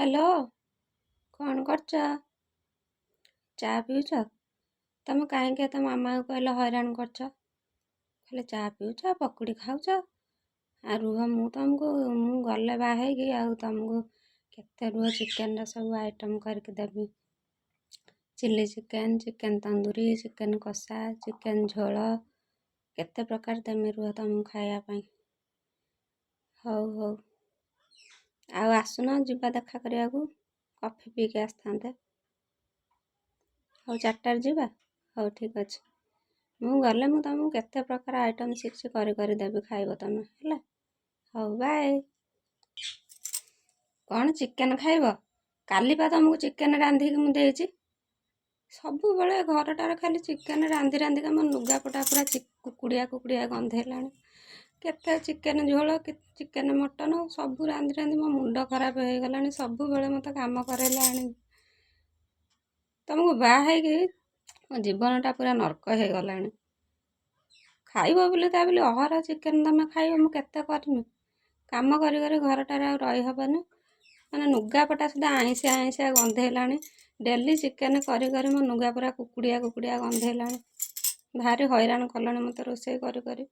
Hello, କ'ଣ କରୁଛ? ଚା ପିଉଛ? ତମେ କାହିଁକି ଏତେ ମାମାକୁ କହିଲ ହଇରାଣ କରୁଛ? ଖାଲି ଚା ପିଉଛ, ପକୁଡ଼ି ଖାଉଛ। ରୁହ, ମୁଁ ଗଲେ ବାହା ହେଇକି ଆଉ ତମକୁ କେତେ ଚିକେନର ସବୁ ଆଇଟମ୍ କରିକି ଦେବି। Chilli chicken, chicken tandoori, chicken କଷା, ଚିକେନ୍ ଝୋଳ, କେତେ ପ୍ରକାର ଦେମି ରୁହ ତମକୁ ଖାଇବା ପାଇଁ। ହଉ। ଆଉ ଆସୁନ, ଯିବା ଦେଖା କରିବାକୁ। କଫି ପିଇକି ଆସିଥାନ୍ତେ। ହଉ, 4ଟାରେ ଯିବା। ହଉ, ଠିକ୍ ଅଛି। ମୁଁ ଗଲେ ମୁଁ ତମକୁ କେତେ ପ୍ରକାର ଆଇଟମ୍ ଶିଖିଛି କରି ଦେବି, ଖାଇବ ତମେ ହେଲା। ହଉ, ବାଏ। କ'ଣ ଚିକେନ୍ ଖାଇବ? କାଲି ପା ତମକୁ ଚିକେନ୍ ରାନ୍ଧିକି ମୁଁ ଦେଇଛି। ସବୁବେଳେ ଘରଟାରେ ଖାଲି ଚିକେନ୍ ରାନ୍ଧିକା ମୋ ଲୁଗାପଟା ପୁରା କୁକୁଡ଼ିଆ ଗନ୍ଧେଇଲାଣି। କେତେ ଚିକେନ୍ ଝୋଳ, ଚିକେନ୍ ମଟନ୍ ସବୁ ରାନ୍ଧି ମୋ ମୁଣ୍ଡ ଖରାପ ହେଇଗଲାଣି। ସବୁବେଳେ ମୋତେ କାମ କରେଇଲାଣି। ତମକୁ ବାହା ହେଇକି ମୋ ଜୀବନଟା ପୁରା ନର୍କ ହେଇଗଲାଣି। ଖାଇବ ବୋଲି ଅହରହ ଚିକେନ୍ ତମେ ଖାଇବ, ମୁଁ କେତେ କରିମି। କାମ କରି ଘରଟାରେ ଆଉ ରହିହବନି। ମାନେ ଲୁଗାପଟା ସୁଦ୍ଧା ଆଇଁଷିଆ ଗନ୍ଧେଇଲାଣି। ଡେଲି ଚିକେନ୍ କରି ମୋ ଲୁଗା ପୁରା କୁକୁଡ଼ିଆ ଗନ୍ଧେଇଲାଣି। ଭାରି ହଇରାଣ କଲାଣି ମୋତେ ରୋଷେଇ କରି।